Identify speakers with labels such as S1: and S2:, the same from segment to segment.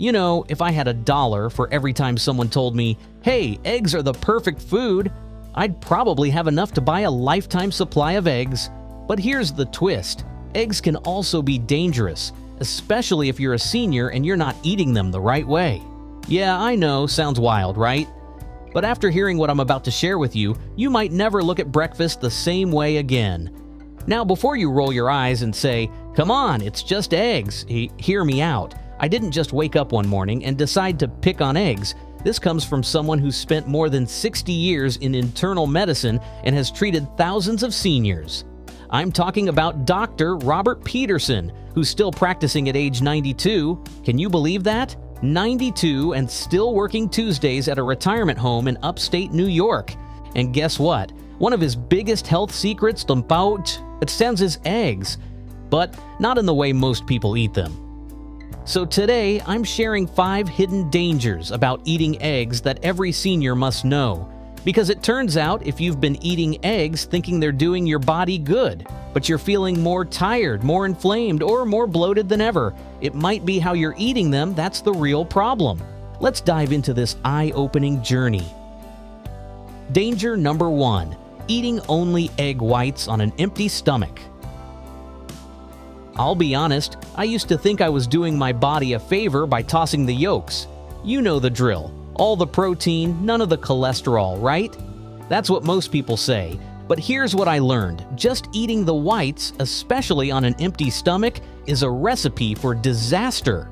S1: You know, if I had $1 for every time someone told me, "Hey, eggs are the perfect food," I'd probably have enough to buy a lifetime supply of eggs. But here's the twist. Eggs can also be dangerous, especially if you're a senior and you're not eating them the right way. Yeah, I know, sounds wild, right? But after hearing what I'm about to share with you, you might never look at breakfast the same way again. Now, before you roll your eyes and say, "Come on, it's just eggs," hear me out. I didn't just wake up one morning and decide to pick on eggs. This comes from someone who's spent more than 60 years in internal medicine and has treated thousands of seniors. I'm talking about Dr. Robert Peterson, who's still practicing at age 92. Can you believe that? 92 and still working Tuesdays at a retirement home in upstate New York. And guess what? One of his biggest health secrets, it sounds is eggs, but not in the way most people eat them. So today, I'm sharing 5 hidden dangers about eating eggs that every senior must know. Because it turns out if you've been eating eggs thinking they're doing your body good, but you're feeling more tired, more inflamed, or more bloated than ever, it might be how you're eating them that's the real problem. Let's dive into this eye-opening journey. Danger number 1. Eating only egg whites on an empty stomach. I'll be honest, I used to think I was doing my body a favor by tossing the yolks. You know the drill. All the protein, none of the cholesterol, right? That's what most people say. But here's what I learned. Just eating the whites, especially on an empty stomach, is a recipe for disaster.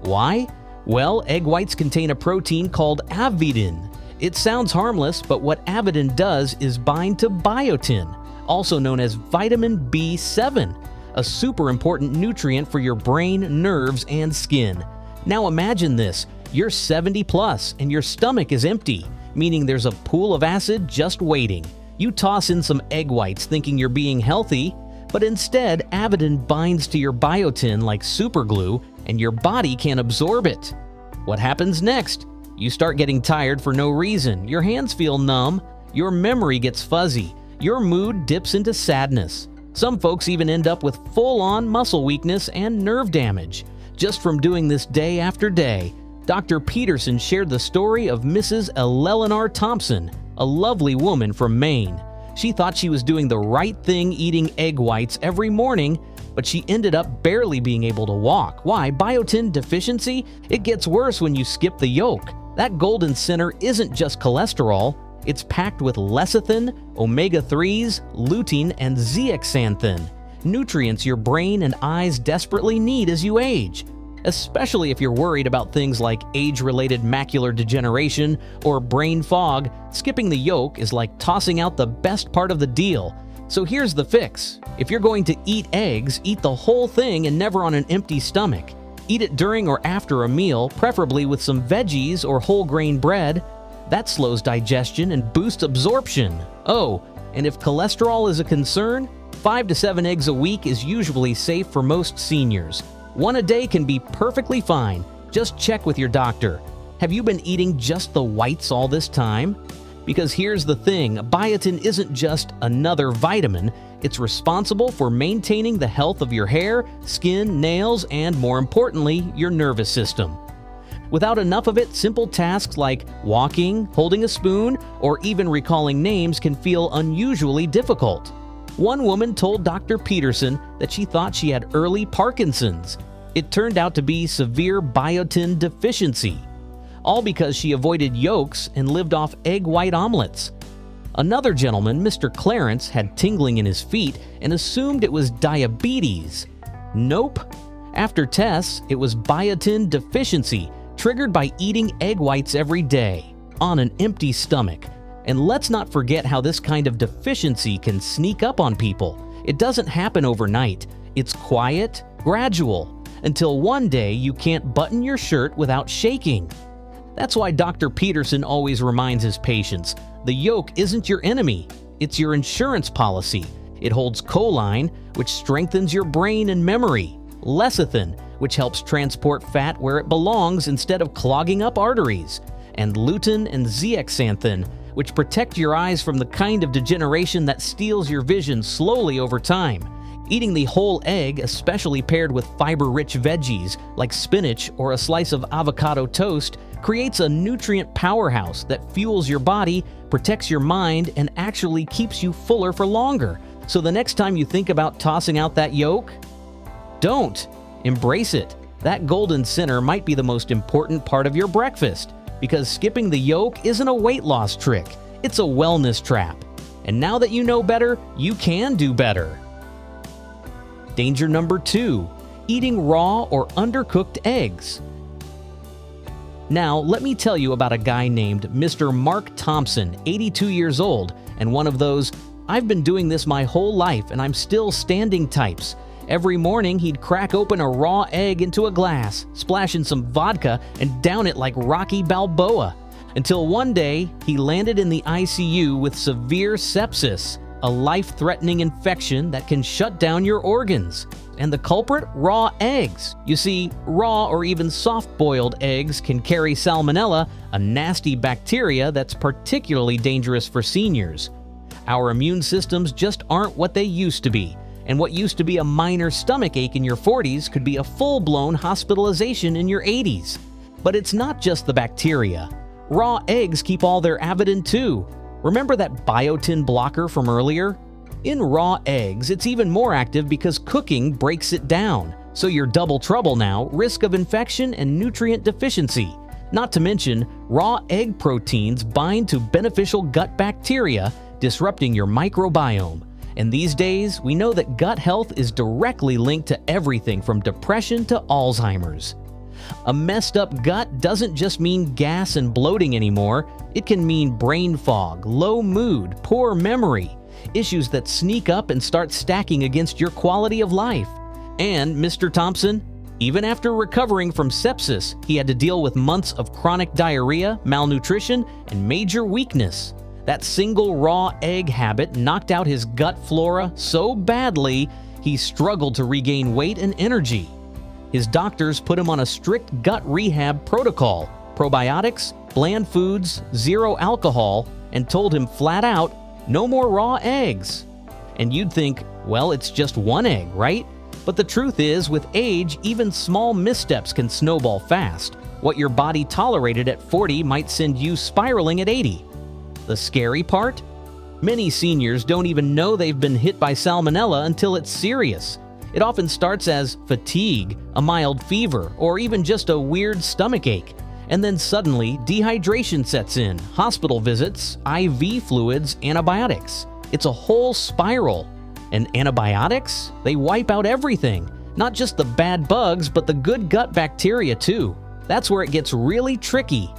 S1: Why? Well, egg whites contain a protein called avidin. It sounds harmless, but what avidin does is bind to biotin, also known as vitamin B7. A super important nutrient for your brain, nerves, and skin. Now imagine this, you're 70 plus and your stomach is empty, meaning there's a pool of acid just waiting. You toss in some egg whites thinking you're being healthy, but instead avidin binds to your biotin like superglue and your body can't absorb it. What happens next? You start getting tired for no reason, your hands feel numb, your memory gets fuzzy, your mood dips into sadness. Some folks even end up with full-on muscle weakness and nerve damage. Just from doing this day after day, Dr. Peterson shared the story of Mrs. Eleanor Thompson, a lovely woman from Maine. She thought she was doing the right thing eating egg whites every morning, but she ended up barely being able to walk. Why? Biotin deficiency? It gets worse when you skip the yolk. That golden center isn't just cholesterol. It's packed with lecithin, omega-3s, lutein, and zeaxanthin, nutrients your brain and eyes desperately need as you age. Especially if you're worried about things like age-related macular degeneration or brain fog, skipping the yolk is like tossing out the best part of the deal. So here's the fix. If you're going to eat eggs, eat the whole thing and never on an empty stomach. Eat it during or after a meal, preferably with some veggies or whole grain bread. That slows digestion and boosts absorption. Oh, and if cholesterol is a concern, 5 to 7 eggs a week is usually safe for most seniors. 1 a day can be perfectly fine. Just check with your doctor. Have you been eating just the whites all this time? Because here's the thing, biotin isn't just another vitamin. It's responsible for maintaining the health of your hair, skin, nails, and more importantly, your nervous system. Without enough of it, simple tasks like walking, holding a spoon, or even recalling names can feel unusually difficult. One woman told Dr. Peterson that she thought she had early Parkinson's. It turned out to be severe biotin deficiency, all because she avoided yolks and lived off egg white omelets. Another gentleman, Mr. Clarence, had tingling in his feet and assumed it was diabetes. Nope. After tests, it was biotin deficiency, triggered by eating egg whites every day, on an empty stomach. And let's not forget how this kind of deficiency can sneak up on people. It doesn't happen overnight. It's quiet, gradual, until one day you can't button your shirt without shaking. That's why Dr. Peterson always reminds his patients, the yolk isn't your enemy, it's your insurance policy. It holds choline, which strengthens your brain and memory, lecithin, which helps transport fat where it belongs instead of clogging up arteries, and lutein and zeaxanthin, which protect your eyes from the kind of degeneration that steals your vision slowly over time. Eating the whole egg, especially paired with fiber-rich veggies like spinach or a slice of avocado toast, creates a nutrient powerhouse that fuels your body, protects your mind, and actually keeps you fuller for longer. So the next time you think about tossing out that yolk, don't. Embrace it. That golden center might be the most important part of your breakfast, because skipping the yolk isn't a weight loss trick, it's a wellness trap. And now that you know better, you can do better. Danger number 2, eating raw or undercooked eggs. Now, let me tell you about a guy named Mr. Mark Thompson, 82 years old, and one of those, "I've been doing this my whole life and I'm still standing" types. Every morning, he'd crack open a raw egg into a glass, splash in some vodka, and down it like Rocky Balboa. Until one day, he landed in the ICU with severe sepsis, a life-threatening infection that can shut down your organs. And the culprit? Raw eggs. You see, raw or even soft-boiled eggs can carry salmonella, a nasty bacteria that's particularly dangerous for seniors. Our immune systems just aren't what they used to be, and what used to be a minor stomach ache in your 40s could be a full-blown hospitalization in your 80s. But it's not just the bacteria. Raw eggs keep all their avidin too. Remember that biotin blocker from earlier? In raw eggs, it's even more active because cooking breaks it down. So you're double trouble now, risk of infection and nutrient deficiency. Not to mention, raw egg proteins bind to beneficial gut bacteria, disrupting your microbiome. And these days, we know that gut health is directly linked to everything from depression to Alzheimer's. A messed up gut doesn't just mean gas and bloating anymore. It can mean brain fog, low mood, poor memory, issues that sneak up and start stacking against your quality of life. And Mr. Thompson, even after recovering from sepsis, he had to deal with months of chronic diarrhea, malnutrition, and major weakness. That single raw egg habit knocked out his gut flora so badly, he struggled to regain weight and energy. His doctors put him on a strict gut rehab protocol, probiotics, bland foods, zero alcohol, and told him flat out, no more raw eggs. And you'd think, well, it's just one egg, right? But the truth is, with age, even small missteps can snowball fast. What your body tolerated at 40 might send you spiraling at 80. The scary part? Many seniors don't even know they've been hit by salmonella until it's serious. It often starts as fatigue, a mild fever, or even just a weird stomach ache. And then suddenly, dehydration sets in, hospital visits, IV fluids, antibiotics. It's a whole spiral. And antibiotics? They wipe out everything. Not just the bad bugs, but the good gut bacteria too. That's where it gets really tricky.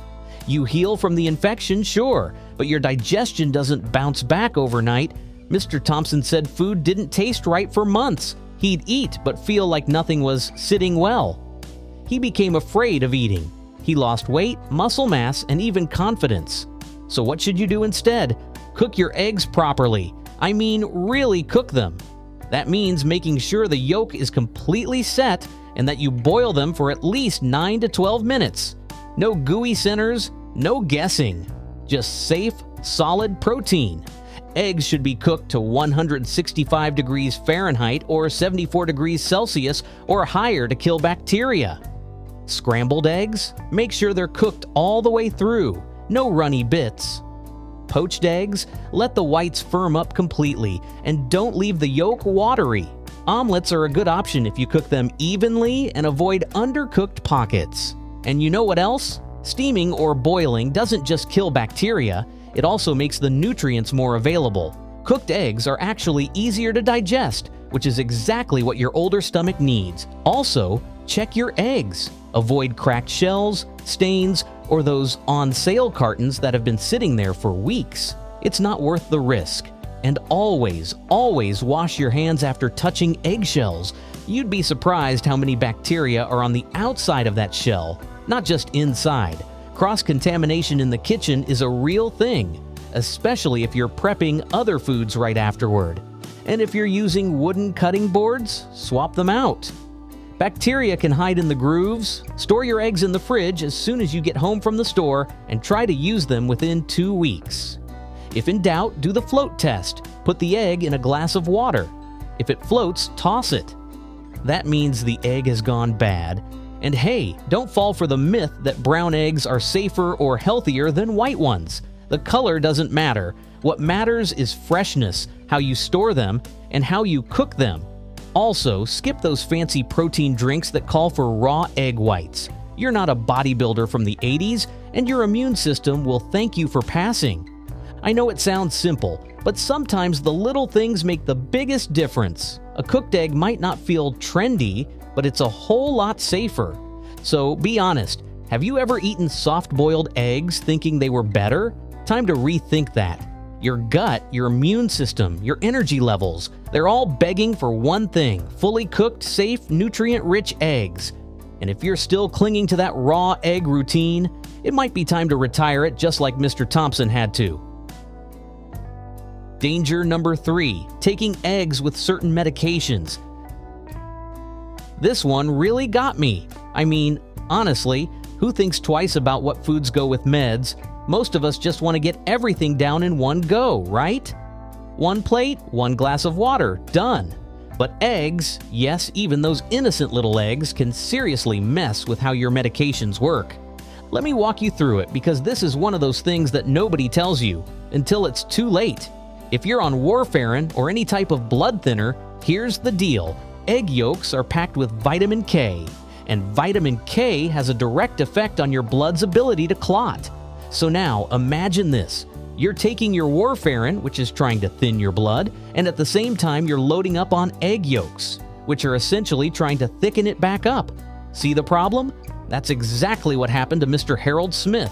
S1: You heal from the infection, sure, but your digestion doesn't bounce back overnight. Mr. Thompson said food didn't taste right for months. He'd eat but feel like nothing was sitting well. He became afraid of eating. He lost weight, muscle mass, and even confidence. So what should you do instead? Cook your eggs properly. I mean, really cook them. That means making sure the yolk is completely set and that you boil them for at least 9 to 12 minutes. No gooey centers, no guessing. Just safe, solid protein. Eggs should be cooked to 165 degrees Fahrenheit or 74 degrees Celsius or higher to kill bacteria. Scrambled eggs? Make sure they're cooked all the way through. No runny bits. Poached eggs? Let the whites firm up completely and don't leave the yolk watery. Omelets are a good option if you cook them evenly and avoid undercooked pockets. And you know what else? Steaming or boiling doesn't just kill bacteria, it also makes the nutrients more available. Cooked eggs are actually easier to digest, which is exactly what your older stomach needs. Also, check your eggs. Avoid cracked shells, stains, or those on-sale cartons that have been sitting there for weeks. It's not worth the risk. And always, always wash your hands after touching eggshells. You'd be surprised how many bacteria are on the outside of that shell, not just inside. Cross-contamination in the kitchen is a real thing, especially if you're prepping other foods right afterward. And if you're using wooden cutting boards, swap them out. Bacteria can hide in the grooves. Store your eggs in the fridge as soon as you get home from the store and try to use them within 2 weeks. If in doubt, do the float test. Put the egg in a glass of water. If it floats, toss it. That means the egg has gone bad. And hey, don't fall for the myth that brown eggs are safer or healthier than white ones. The color doesn't matter. What matters is freshness, how you store them, and how you cook them. Also, skip those fancy protein drinks that call for raw egg whites. You're not a bodybuilder from the 80s, and your immune system will thank you for passing. I know it sounds simple, but sometimes the little things make the biggest difference. A cooked egg might not feel trendy, but it's a whole lot safer. So be honest, have you ever eaten soft-boiled eggs thinking they were better? Time to rethink that. Your gut, your immune system, your energy levels, they're all begging for one thing: fully cooked, safe, nutrient-rich eggs. And if you're still clinging to that raw egg routine, it might be time to retire it just like Mr. Thompson had to. Danger number 3, taking eggs with certain medications. This one really got me. I mean, honestly, who thinks twice about what foods go with meds? Most of us just want to get everything down in one go, right? One plate, one glass of water, done. But eggs, yes, even those innocent little eggs, can seriously mess with how your medications work. Let me walk you through it, because this is one of those things that nobody tells you until it's too late. If you're on warfarin or any type of blood thinner, here's the deal. Egg yolks are packed with vitamin K, and vitamin K has a direct effect on your blood's ability to clot. So now, imagine this. You're taking your warfarin, which is trying to thin your blood, and at the same time you're loading up on egg yolks, which are essentially trying to thicken it back up. See the problem? That's exactly what happened to Mr. Harold Smith.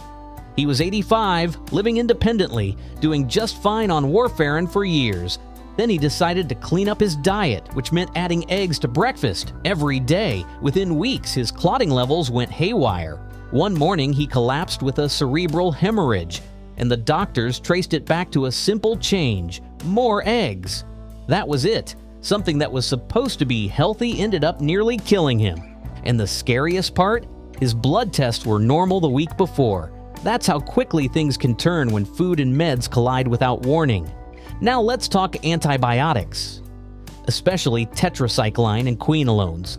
S1: He was 85, living independently, doing just fine on warfarin for years. Then he decided to clean up his diet, which meant adding eggs to breakfast every day. Within weeks, his clotting levels went haywire. One morning, he collapsed with a cerebral hemorrhage, and the doctors traced it back to a simple change: more eggs. That was it. Something that was supposed to be healthy ended up nearly killing him. And the scariest part? His blood tests were normal the week before. That's how quickly things can turn when food and meds collide without warning. Now let's talk antibiotics, especially tetracycline and quinolones.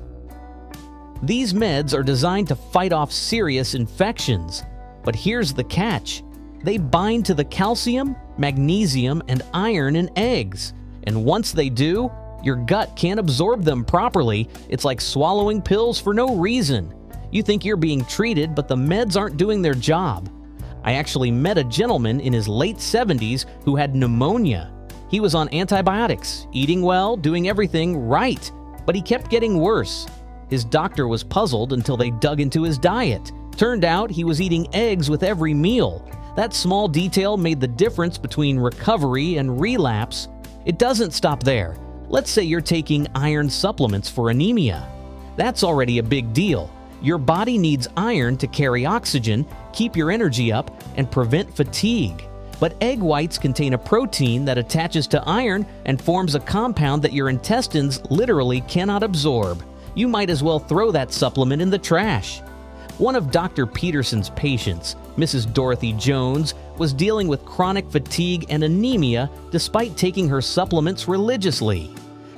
S1: These meds are designed to fight off serious infections. But here's the catch. They bind to the calcium, magnesium, and iron in eggs. And once they do, your gut can't absorb them properly. It's like swallowing pills for no reason. You think you're being treated, but the meds aren't doing their job. I actually met a gentleman in his late 70s who had pneumonia. He was on antibiotics, eating well, doing everything right, but he kept getting worse. His doctor was puzzled until they dug into his diet. Turned out he was eating eggs with every meal. That small detail made the difference between recovery and relapse. It doesn't stop there. Let's say you're taking iron supplements for anemia. That's already a big deal. Your body needs iron to carry oxygen, keep your energy up, and prevent fatigue. But egg whites contain a protein that attaches to iron and forms a compound that your intestines literally cannot absorb. You might as well throw that supplement in the trash. One of Dr. Peterson's patients, Mrs. Dorothy Jones, was dealing with chronic fatigue and anemia despite taking her supplements religiously.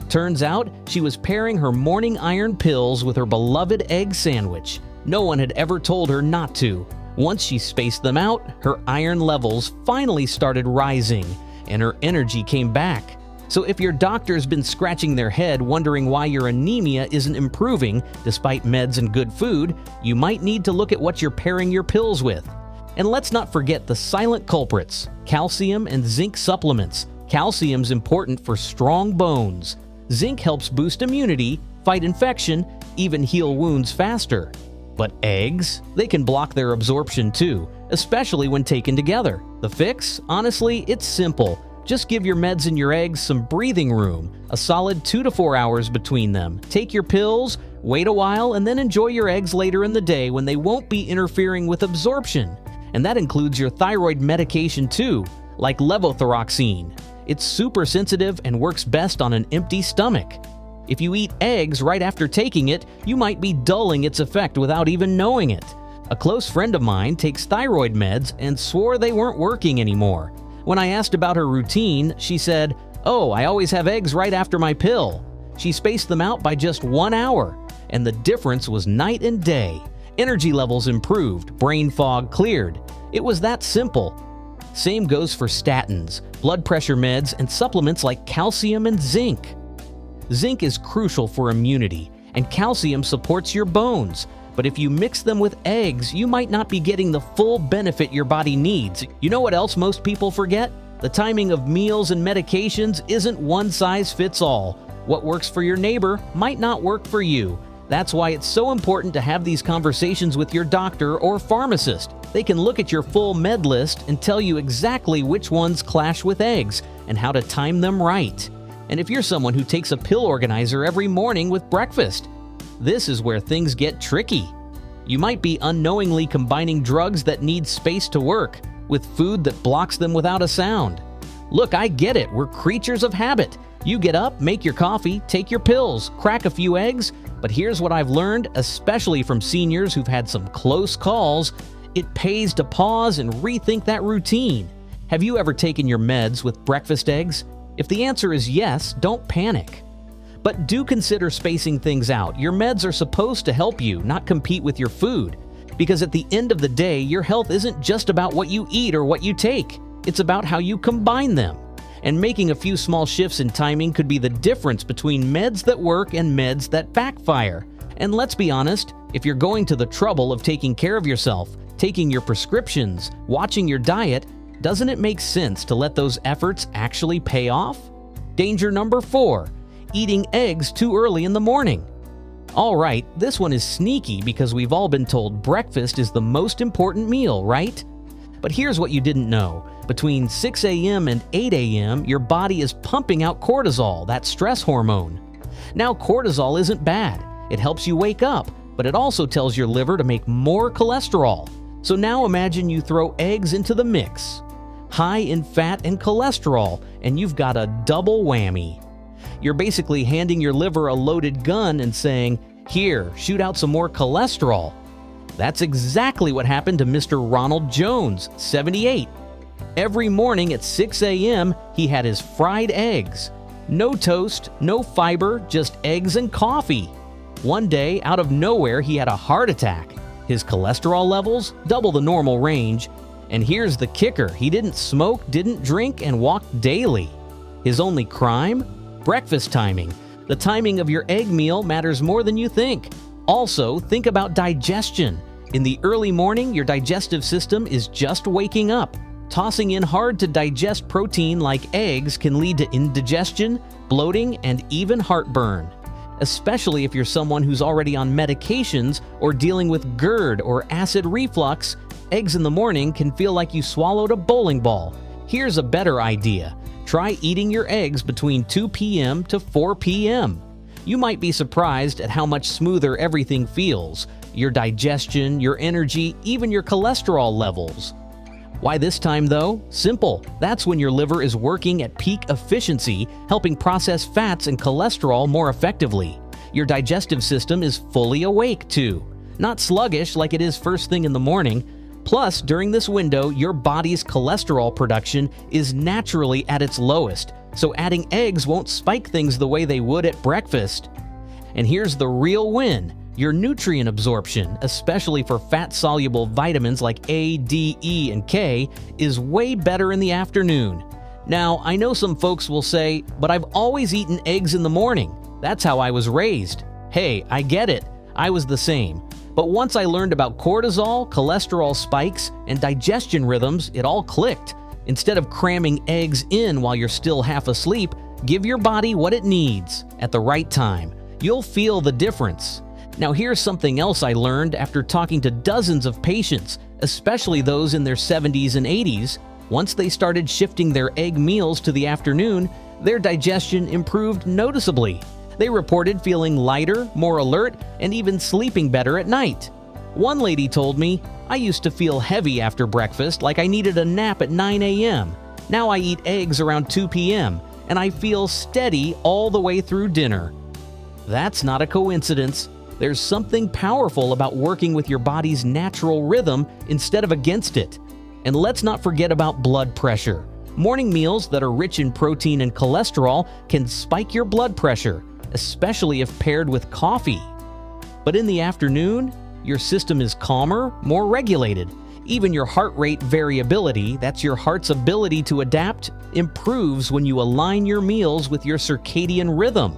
S1: Turns out, she was pairing her morning iron pills with her beloved egg sandwich. No one had ever told her not to. Once she spaced them out, her iron levels finally started rising, and her energy came back. So if your doctor's been scratching their head wondering why your anemia isn't improving despite meds and good food, you might need to look at what you're pairing your pills with. And let's not forget the silent culprits: calcium and zinc supplements. Calcium's important for strong bones. Zinc helps boost immunity, fight infection, even heal wounds faster. But eggs? They can block their absorption too, especially when taken together. The fix? Honestly, it's simple. Just give your meds and your eggs some breathing room, a solid 2 to 4 hours between them. Take your pills, wait a while, and then enjoy your eggs later in the day when they won't be interfering with absorption. And that includes your thyroid medication too, like levothyroxine. It's super sensitive and works best on an empty stomach. If you eat eggs right after taking it, you might be dulling its effect without even knowing it. A close friend of mine takes thyroid meds and swore they weren't working anymore. When I asked about her routine, she said, "Oh, I always have eggs right after my pill." She spaced them out by just 1 hour, and the difference was night and day. Energy levels improved, brain fog cleared. It was that simple. Same goes for statins, blood pressure meds, and supplements like calcium and zinc. Zinc is crucial for immunity, and calcium supports your bones. But if you mix them with eggs, you might not be getting the full benefit your body needs. You know what else most people forget? The timing of meals and medications isn't one size fits all. What works for your neighbor might not work for you. That's why it's so important to have these conversations with your doctor or pharmacist. They can look at your full med list and tell you exactly which ones clash with eggs and how to time them right. And if you're someone who takes a pill organizer every morning with breakfast, this is where things get tricky. You might be unknowingly combining drugs that need space to work with food that blocks them without a sound. Look, I get it. We're creatures of habit. You get up, make your coffee, take your pills, crack a few eggs. But here's what I've learned, especially from seniors who've had some close calls. It pays to pause and rethink that routine. Have you ever taken your meds with breakfast eggs? If the answer is yes, don't panic. But do consider spacing things out. Your meds are supposed to help you, not compete with your food. Because at the end of the day, your health isn't just about what you eat or what you take. It's about how you combine them. And making a few small shifts in timing could be the difference between meds that work and meds that backfire. And let's be honest, if you're going to the trouble of taking care of yourself, taking your prescriptions, watching your diet, doesn't it make sense to let those efforts actually pay off? Danger number 4, eating eggs too early in the morning. All right, this one is sneaky because we've all been told breakfast is the most important meal, right? But here's what you didn't know. Between 6 a.m. and 8 a.m., your body is pumping out cortisol, that stress hormone. Now, cortisol isn't bad. It helps you wake up, but it also tells your liver to make more cholesterol. So now imagine you throw eggs into the mix. High in fat and cholesterol, and you've got a double whammy. You're basically handing your liver a loaded gun and saying, "Here, shoot out some more cholesterol." That's exactly what happened to Mr. Ronald Jones, 78. Every morning at 6 a.m., he had his fried eggs. No toast, no fiber, just eggs and coffee. One day, out of nowhere, he had a heart attack. His cholesterol levels double the normal range. And here's the kicker, he didn't smoke, didn't drink, and walked daily. His only crime? Breakfast timing. The timing of your egg meal matters more than you think. Also, think about digestion. In the early morning, your digestive system is just waking up. Tossing in hard-to-digest protein like eggs can lead to indigestion, bloating, and even heartburn. Especially if you're someone who's already on medications or dealing with GERD or acid reflux, eggs in the morning can feel like you swallowed a bowling ball. Here's a better idea. Try eating your eggs between 2 p.m. to 4 p.m. You might be surprised at how much smoother everything feels. Your digestion, your energy, even your cholesterol levels. Why this time though? Simple. That's when your liver is working at peak efficiency, helping process fats and cholesterol more effectively. Your digestive system is fully awake too, not sluggish like it is first thing in the morning. Plus, during this window, your body's cholesterol production is naturally at its lowest, so adding eggs won't spike things the way they would at breakfast. And here's the real win. Your nutrient absorption, especially for fat-soluble vitamins like A, D, E, and K, is way better in the afternoon. Now, I know some folks will say, but I've always eaten eggs in the morning. That's how I was raised. Hey, I get it. I was the same. But once I learned about cortisol, cholesterol spikes, and digestion rhythms, it all clicked. Instead of cramming eggs in while you're still half asleep, give your body what it needs at the right time. You'll feel the difference. Now here's something else I learned after talking to dozens of patients, especially those in their 70s and 80s. Once they started shifting their egg meals to the afternoon, their digestion improved noticeably. They reported feeling lighter, more alert, and even sleeping better at night. One lady told me, "I used to feel heavy after breakfast, like I needed a nap at 9 a.m. Now I eat eggs around 2 p.m., and I feel steady all the way through dinner." That's not a coincidence. There's something powerful about working with your body's natural rhythm instead of against it. And let's not forget about blood pressure. Morning meals that are rich in protein and cholesterol can spike your blood pressure, especially if paired with coffee. But in the afternoon, your system is calmer, more regulated. Even your heart rate variability, that's your heart's ability to adapt, improves when you align your meals with your circadian rhythm.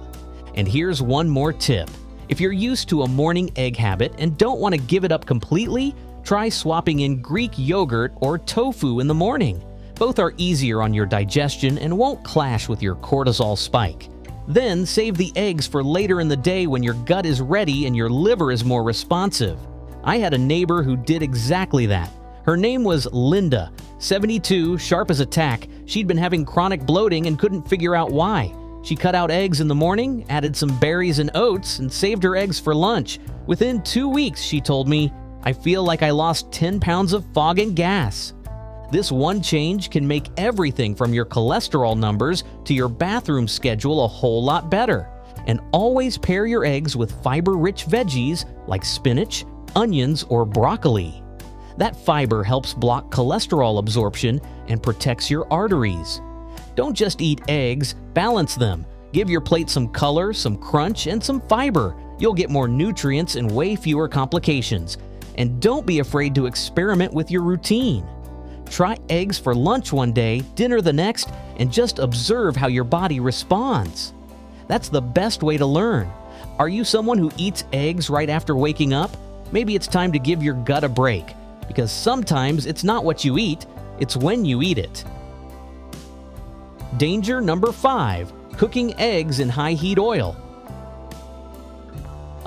S1: And here's one more tip. If you're used to a morning egg habit and don't want to give it up completely, try swapping in Greek yogurt or tofu in the morning. Both are easier on your digestion and won't clash with your cortisol spike. Then save the eggs for later in the day when your gut is ready and your liver is more responsive. I had a neighbor who did exactly that. Her name was Linda, 72, sharp as a tack. She'd been having chronic bloating and couldn't figure out why. She cut out eggs in the morning, added some berries and oats, and saved her eggs for lunch. Within 2 weeks, she told me, "I feel like I lost 10 pounds of fog and gas." This one change can make everything from your cholesterol numbers to your bathroom schedule a whole lot better. And always pair your eggs with fiber-rich veggies like spinach, onions, or broccoli. That fiber helps block cholesterol absorption and protects your arteries. Don't just eat eggs, balance them. Give your plate some color, some crunch, and some fiber. You'll get more nutrients and way fewer complications. And don't be afraid to experiment with your routine. Try eggs for lunch one day, dinner the next, and just observe how your body responds. That's the best way to learn. Are you someone who eats eggs right after waking up? Maybe it's time to give your gut a break, because sometimes it's not what you eat, it's when you eat it. Danger number 5, cooking eggs in high heat oil.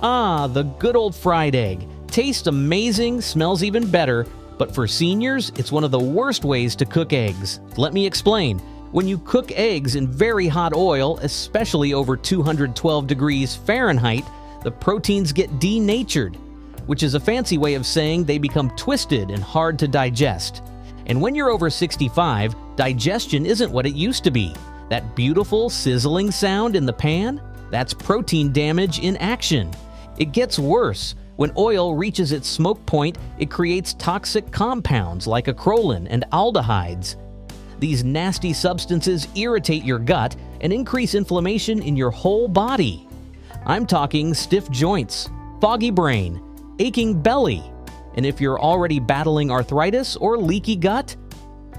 S1: The good old fried egg. Tastes amazing, smells even better, but for seniors, it's one of the worst ways to cook eggs. Let me explain. When you cook eggs in very hot oil, especially over 212 degrees Fahrenheit, the proteins get denatured, which is a fancy way of saying they become twisted and hard to digest. And when you're over 65, digestion isn't what it used to be. That beautiful sizzling sound in the pan? That's protein damage in action. It gets worse. When oil reaches its smoke point, it creates toxic compounds like acrolein and aldehydes. These nasty substances irritate your gut and increase inflammation in your whole body. I'm talking stiff joints, foggy brain, aching belly, and if you're already battling arthritis or leaky gut,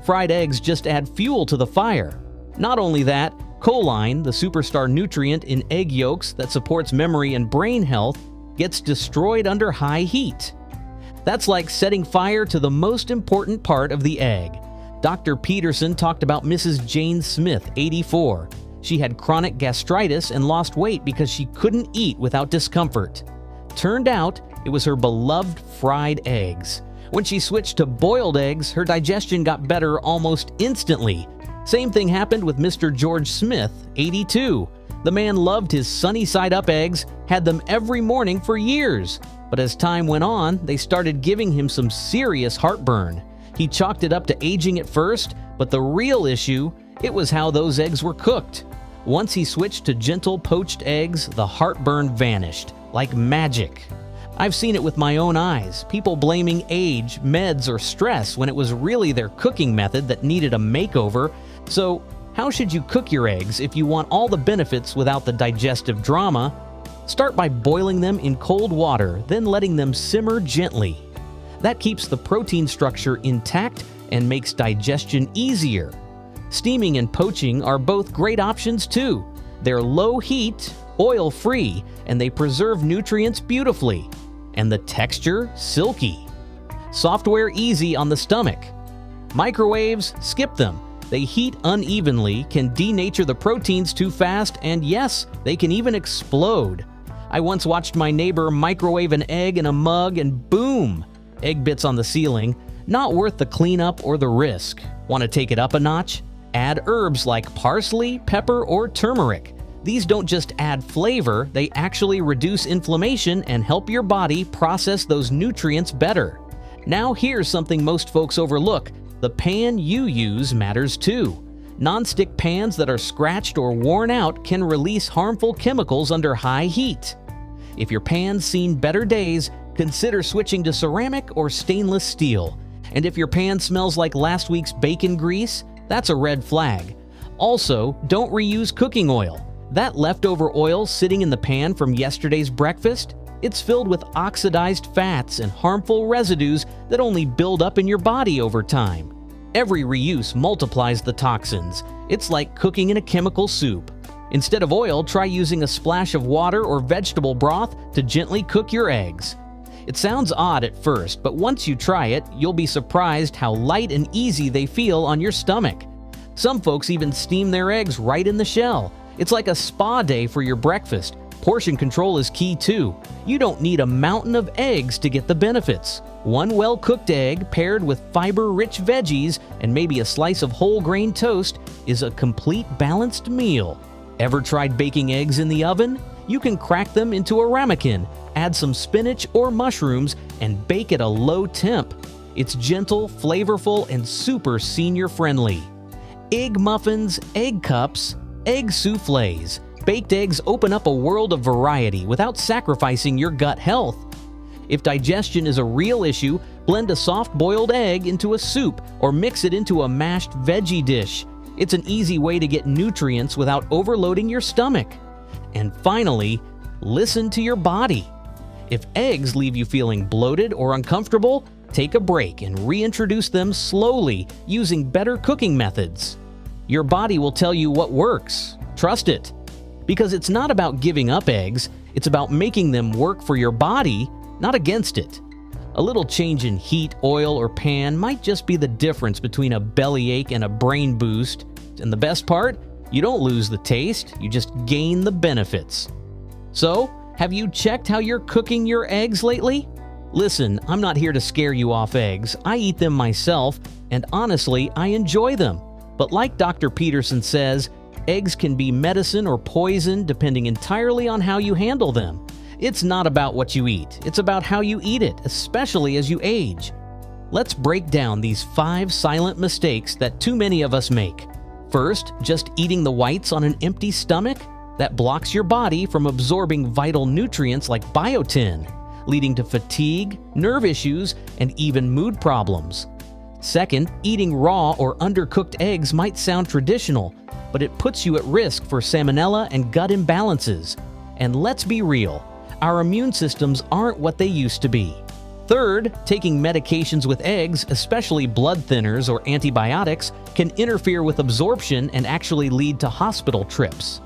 S1: fried eggs just add fuel to the fire. Not only that, choline, the superstar nutrient in egg yolks that supports memory and brain health, gets destroyed under high heat. That's like setting fire to the most important part of the egg. Dr. Peterson talked about Mrs. Jane Smith, 84. She had chronic gastritis and lost weight because she couldn't eat without discomfort. Turned out, it was her beloved fried eggs. When she switched to boiled eggs, her digestion got better almost instantly. Same thing happened with Mr. George Smith, 82. The man loved his sunny-side-up eggs, had them every morning for years. But as time went on, they started giving him some serious heartburn. He chalked it up to aging at first, but the real issue, it was how those eggs were cooked. Once he switched to gentle poached eggs, the heartburn vanished, like magic. I've seen it with my own eyes, people blaming age, meds, or stress when it was really their cooking method that needed a makeover. So, how should you cook your eggs if you want all the benefits without the digestive drama? Start by boiling them in cold water, then letting them simmer gently. That keeps the protein structure intact and makes digestion easier. Steaming and poaching are both great options too. They're low heat, oil-free, and they preserve nutrients beautifully. And the texture, silky. Software easy on the stomach. Microwaves, skip them. They heat unevenly, can denature the proteins too fast, and yes, they can even explode. I once watched my neighbor microwave an egg in a mug and boom! Egg bits on the ceiling. Not worth the cleanup or the risk. Want to take it up a notch? Add herbs like parsley, pepper, or turmeric. These don't just add flavor, they actually reduce inflammation and help your body process those nutrients better. Now here's something most folks overlook. The pan you use matters too. Non-stick pans that are scratched or worn out can release harmful chemicals under high heat. If your pan's seen better days, consider switching to ceramic or stainless steel. And if your pan smells like last week's bacon grease, That's a red flag. Also, don't reuse cooking oil. That leftover oil sitting in the pan from yesterday's breakfast, it's filled with oxidized fats and harmful residues that only build up in your body over time. Every reuse multiplies the toxins. It's like cooking in a chemical soup. Instead of oil, try using a splash of water or vegetable broth to gently cook your eggs. It sounds odd at first, but once you try it, you'll be surprised how light and easy they feel on your stomach. Some folks even steam their eggs right in the shell. It's like a spa day for your breakfast. Portion control is key too. You don't need a mountain of eggs to get the benefits. One well-cooked egg paired with fiber-rich veggies and maybe a slice of whole grain toast is a complete balanced meal. Ever tried baking eggs in the oven? You can crack them into a ramekin, add some spinach or mushrooms, and bake at a low temp. It's gentle, flavorful, and super senior-friendly. Egg muffins, egg cups, egg soufflés. Baked eggs open up a world of variety without sacrificing your gut health. If digestion is a real issue, blend a soft-boiled egg into a soup or mix it into a mashed veggie dish. It's an easy way to get nutrients without overloading your stomach. And finally, listen to your body. If eggs leave you feeling bloated or uncomfortable, take a break and reintroduce them slowly using better cooking methods. Your body will tell you what works. Trust it. Because it's not about giving up eggs, it's about making them work for your body, not against it. A little change in heat, oil, or pan might just be the difference between a bellyache and a brain boost. And the best part? You don't lose the taste, you just gain the benefits. So, have you checked how you're cooking your eggs lately? Listen, I'm not here to scare you off eggs. I eat them myself, and honestly, I enjoy them. But like Dr. Peterson says, eggs can be medicine or poison depending entirely on how you handle them. It's not about what you eat, it's about how you eat it, especially as you age. Let's break down these 5 silent mistakes that too many of us make. First, just eating the whites on an empty stomach? That blocks your body from absorbing vital nutrients like biotin, leading to fatigue, nerve issues, and even mood problems. Second, eating raw or undercooked eggs might sound traditional, but it puts you at risk for salmonella and gut imbalances. And let's be real, our immune systems aren't what they used to be. Third, taking medications with eggs, especially blood thinners or antibiotics, can interfere with absorption and actually lead to hospital trips.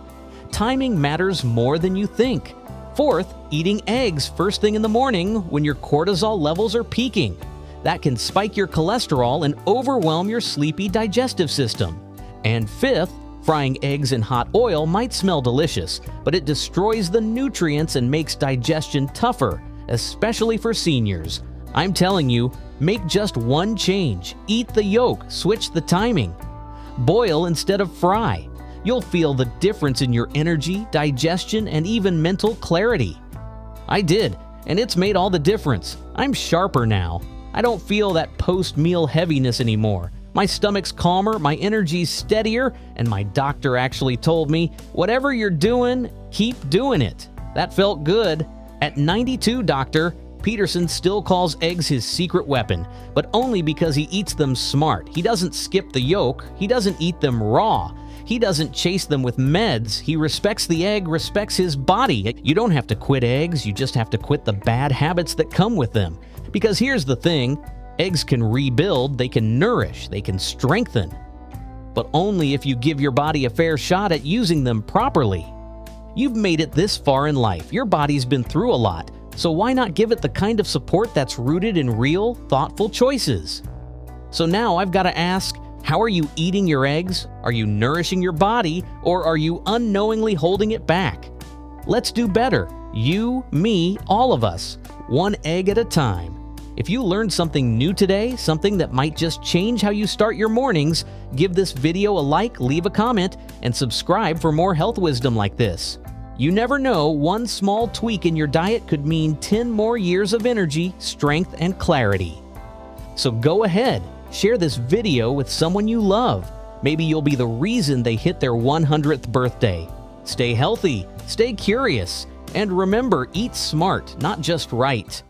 S1: Timing matters more than you think. Fourth, eating eggs first thing in the morning when your cortisol levels are peaking. That can spike your cholesterol and overwhelm your sleepy digestive system. And fifth, frying eggs in hot oil might smell delicious, but it destroys the nutrients and makes digestion tougher, especially for seniors. I'm telling you, make just one change. Eat the yolk, switch the timing. Boil instead of fry. You'll feel the difference in your energy, digestion, and even mental clarity. I did, and it's made all the difference. I'm sharper now. I don't feel that post-meal heaviness anymore. My stomach's calmer, my energy's steadier, and my doctor actually told me, whatever you're doing, keep doing it. That felt good. At 92, Dr. Peterson still calls eggs his secret weapon, but only because he eats them smart. He doesn't skip the yolk. He doesn't eat them raw. He doesn't chase them with meds. He respects the egg, respects his body. You don't have to quit eggs, you just have to quit the bad habits that come with them. Because here's the thing, eggs can rebuild, they can nourish, they can strengthen. But only if you give your body a fair shot at using them properly. You've made it this far in life, your body's been through a lot, so why not give it the kind of support that's rooted in real, thoughtful choices? So now I've got to ask, how are you eating your eggs? Are you nourishing your body, or are you unknowingly holding it back? Let's do better. You, me, all of us. One egg at a time. If you learned something new today, something that might just change how you start your mornings, give this video a like, leave a comment, and subscribe for more health wisdom like this. You never know, one small tweak in your diet could mean 10 more years of energy, strength, and clarity. So go ahead, share this video with someone you love. Maybe you'll be the reason they hit their 100th birthday. Stay healthy, stay curious, and remember, eat smart, not just right.